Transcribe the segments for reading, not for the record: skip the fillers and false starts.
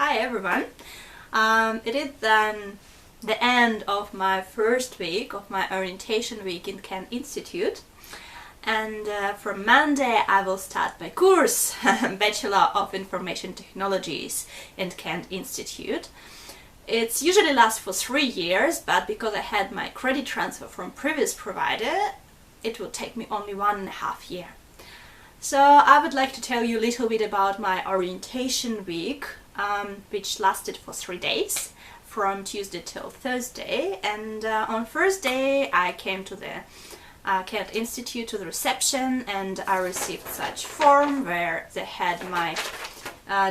Hi everyone. It is then the end of my first week of my orientation week in Kent Institute, and from Monday I will start my course, Bachelor of Information Technologies in Kent Institute. It usually lasts for 3 years, but because I had my credit transfer from previous provider, it will take me only 1.5 years. So I would like to tell you a little bit about my orientation week, which lasted for 3 days, from Tuesday till Thursday. And on Thursday I came to the Kent Institute, to the reception, and I received such form where they had my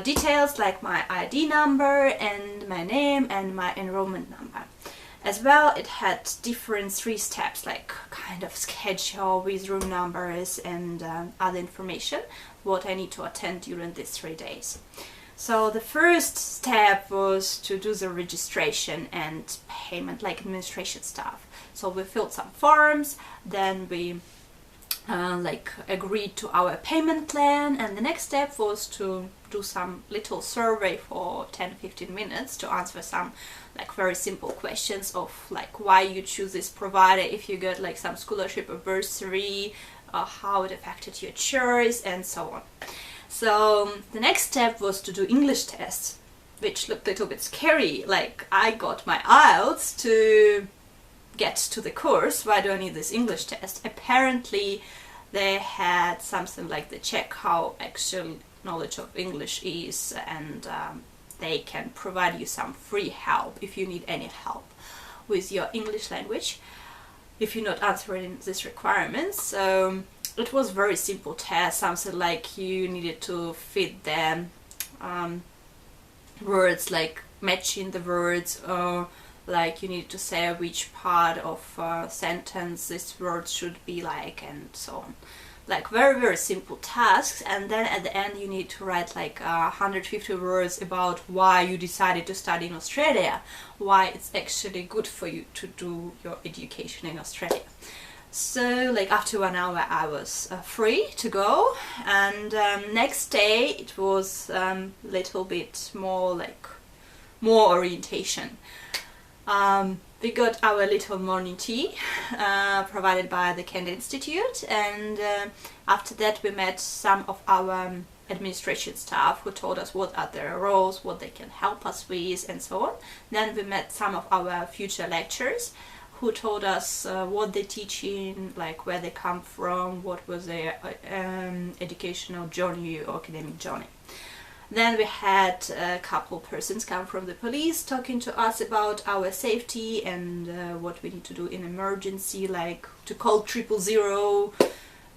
details like my ID number and my name and my enrollment number. As well, it had different 3 steps, like kind of schedule with room numbers and other information what I need to attend during these 3 days. So the first step was to do the registration and payment, like administration stuff. So we filled some forms, then we agreed to our payment plan, and the next step was to do some little survey for 10-15 minutes to answer some very simple questions of why you choose this provider, if you got some scholarship or bursary, how it affected your choice, and so on. So the next step was to do English tests, which looked a little bit scary. I got my IELTS to get to the course. Why do I need this English test? Apparently they had something like they check how actual knowledge of English is, and they can provide you some free help if you need any help with your English language if you're not answering these requirements. So it was very simple test, something like you needed to fit the words, matching the words, or you need to say which part of a sentence this word should be and so on. Very, very simple tasks. And then at the end you need to write 150 words about why you decided to study in Australia, why it's actually good for you to do your education in Australia. So after 1 hour I was free to go, and next day it was little bit more more orientation. We got our little morning tea provided by the Kent Institute, and after that we met some of our administration staff who told us what are their roles, what they can help us with, and so on. Then we met some of our future lecturers who told us what they're teaching, where they come from, what was their educational journey or academic journey. Then we had a couple persons come from the police talking to us about our safety and what we need to do in emergency, to call 000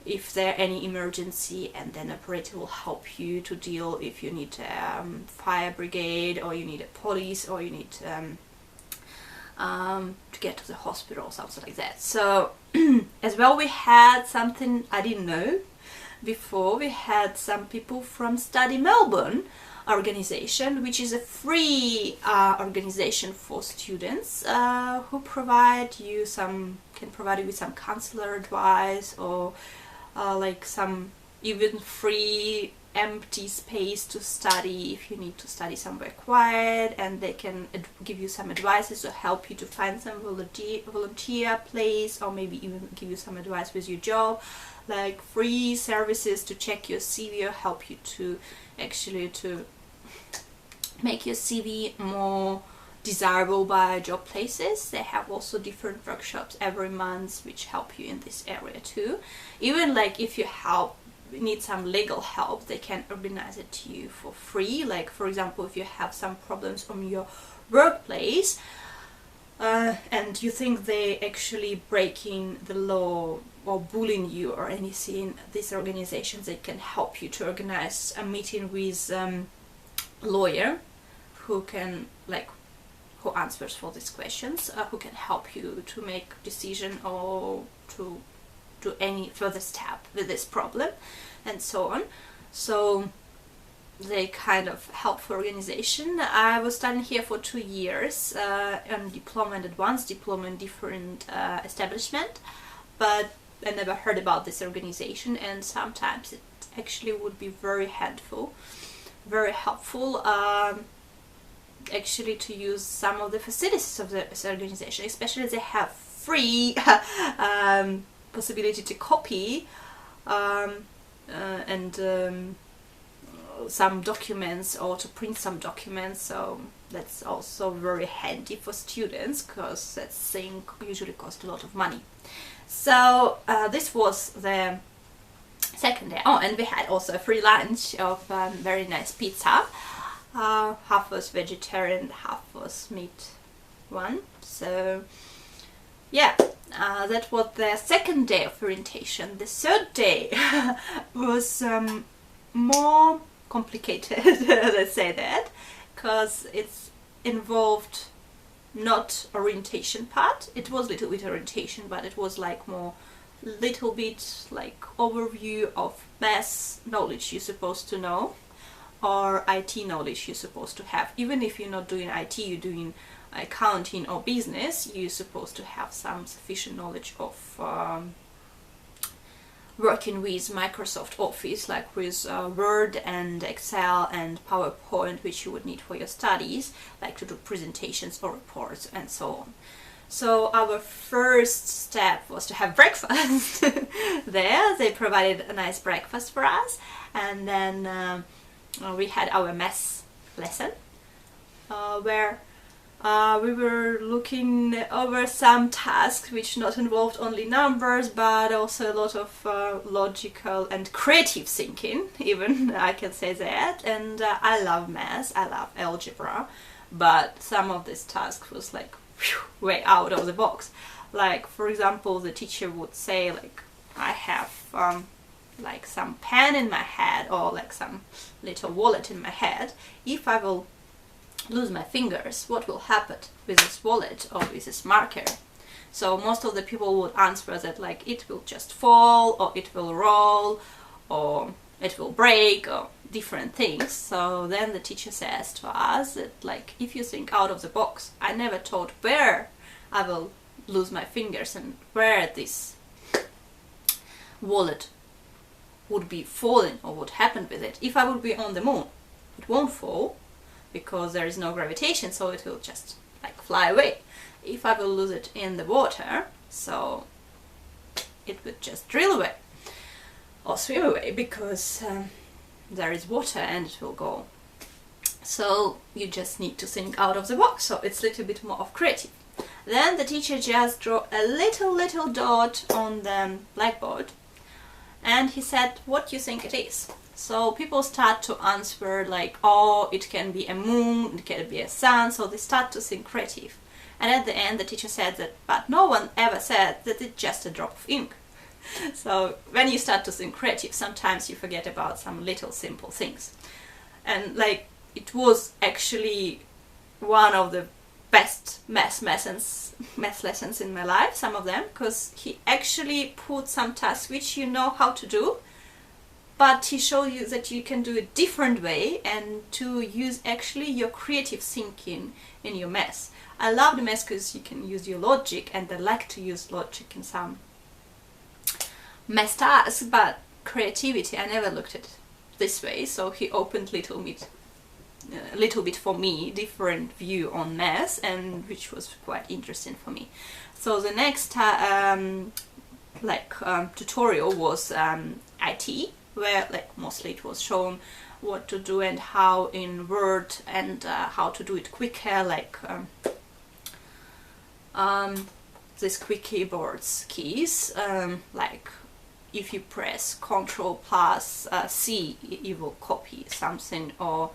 if there any emergency, and then operator will help you to deal if you need fire brigade, or you need a police, or you need to get to the hospital, something like that. So as well, we had something I didn't know before. We had some people from Study Melbourne organization, which is a free organization for students who can provide you with some counselor advice, or some even free empty space to study if you need to study somewhere quiet, and they can give you some advices to help you to find some volunteer place, or maybe even give you some advice with your job, free services to check your CV or help you to actually to make your CV more desirable by job places. They have also different workshops every month which help you in this area too. Even if you need some legal help, they can organize it to you for free. For example, if you have some problems on your workplace and you think they actually breaking the law or bullying you or anything, these organizations, they can help you to organize a meeting with lawyer who can who answers for these questions, who can help you to make decision or to do any further step with this problem, and so on. So they kind of helpful organization. I was studying here for 2 years on diploma and advanced diploma in different establishment, but I never heard about this organization, and sometimes it actually would be very helpful actually to use some of the facilities of this organization, especially they have free possibility to copy and some documents, or to print some documents, so that's also very handy for students because that thing usually costs a lot of money. So this was the second day. Oh, and we had also a free lunch of very nice pizza. Half was vegetarian, half was meat one. So yeah, that was the second day of orientation. The third day was more complicated, let's say that, because it's involved not orientation part. It was a little bit orientation, but it was like more little bit like overview of math knowledge you're supposed to know, or IT knowledge you're supposed to have. Even if you're not doing IT, you're doing accounting or business, you're supposed to have some sufficient knowledge of working with Microsoft Office, like with Word and Excel and PowerPoint, which you would need for your studies, like to do presentations or reports and so on. So our first step was to have breakfast there. They provided a nice breakfast for us, and then we had our math lesson where we were looking over some tasks which not involved only numbers, but also a lot of logical and creative thinking, even I can say that. And I love math, I love algebra, but some of this task was like way out of the box. Like, for example, the teacher would say, like, I have like some pen in my head, or like some little wallet in my head. If I will lose my fingers, what will happen with this wallet or with this marker? So most of the people would answer that like it will just fall, or it will roll, or it will break, or different things. So then the teacher says to us that like, if you think out of the box, I never thought where I will lose my fingers and where this wallet would be falling, or what happened with it. If I would be on the moon, it won't fall because there is no gravitation, so it will just like fly away. If I will lose it in the water, so it would just drill away or swim away, because there is water and it will go. So you just need to think out of the box, so it's a little bit more of creative. Then the teacher just drew a little dot on the blackboard, and he said, what do you think it is? So people start to answer like, oh, it can be a moon, it can be a sun, so they start to think creative. And at the end the teacher said that, but no one ever said that it's just a drop of ink. So when you start to think creative, sometimes you forget about some little simple things. And like, it was actually one of the best math lessons in my life, some of them, because he actually put some tasks which you know how to do, but he showed you that you can do it different way, and to use actually your creative thinking in your math. I love the math because you can use your logic, and I like to use logic in some math tasks, but creativity, I never looked at it this way. So he opened little bit for me different view on math, and which was quite interesting for me. So the next tutorial was IT, where like mostly it was shown what to do and how in Word, and how to do it quicker, like these quick keyboards keys, like if you press Ctrl plus C, you will copy something, or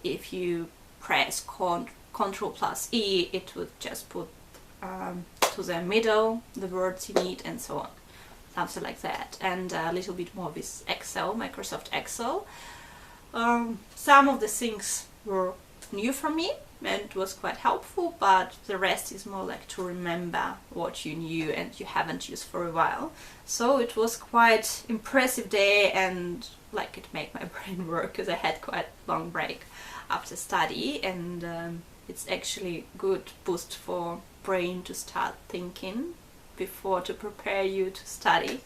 if you press Ctrl plus E, it would just put to the middle the words you need, and so on. Something like that. And a little bit more with Excel, Microsoft Excel. Some of the things were new for me and it was quite helpful, but the rest is more like to remember what you knew and you haven't used for a while. So it was quite impressive day, and like it made my brain work because I had quite long break after study, and it's actually good boost for brain to start thinking before to prepare you to study.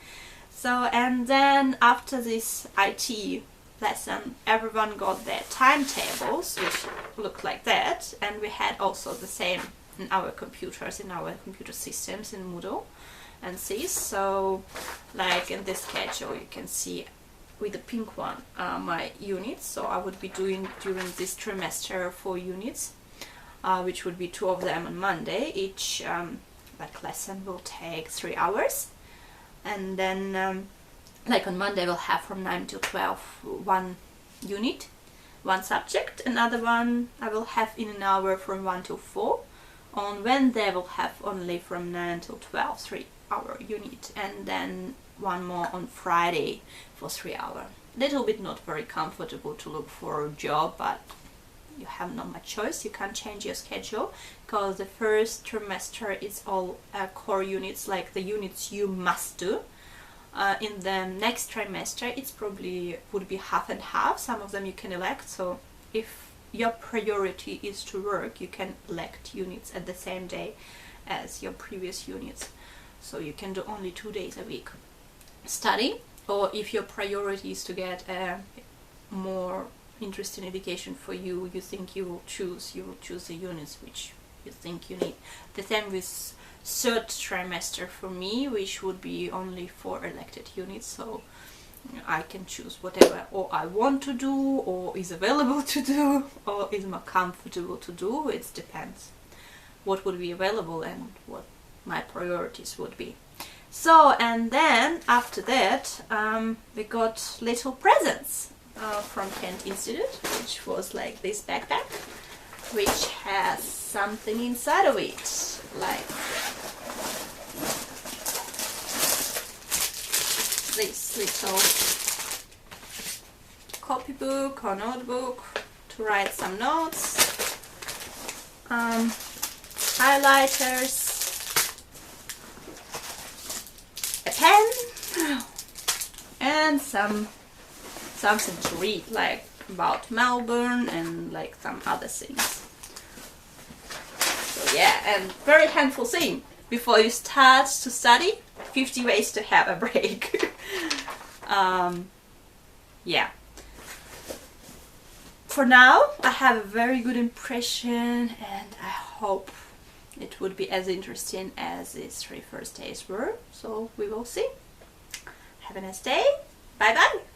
So, and then after this IT lesson, everyone got their timetables, which looked like that, and we had also the same in our computers, in our computer systems in Moodle and SIS. So like in this schedule you can see with the pink one my units. So I would be doing during this trimester 4 units, which would be 2 of them on Monday. Each like lesson will take 3 hours, and then like on Monday we'll have from 9 till 12 one unit, one subject. Another one I will have in an hour from 1 till 4. On Wednesday we'll have only from 9 till 12 3-hour unit, and then one more on Friday for 3 hours. Little bit not very comfortable to look for a job, but you have not much choice. You can't change your schedule, because the first trimester is all core units, like the units you must do. In the next trimester it's probably would be half and half. Some of them you can elect, so if your priority is to work, you can elect units at the same day as your previous units, so you can do only 2 days a week study. Or if your priority is to get a more interesting education for you, you think you will choose the units which you think you need. The same with third trimester for me, which would be only 4 elected units, so I can choose whatever or I want to do, or is available to do, or is more comfortable to do. It depends what would be available and what my priorities would be. So, and then after that we got little presents from Kent Institute, which was like this backpack, which has something inside of it, like this little copybook or notebook to write some notes, highlighters, a pen, and something to read, like about Melbourne and like some other things. So yeah, and very helpful thing before you start to study: 50 ways to have a break. Yeah. For now, I have a very good impression, and I hope it would be as interesting as these 3 first days were. So we will see. Have a nice day. Bye bye.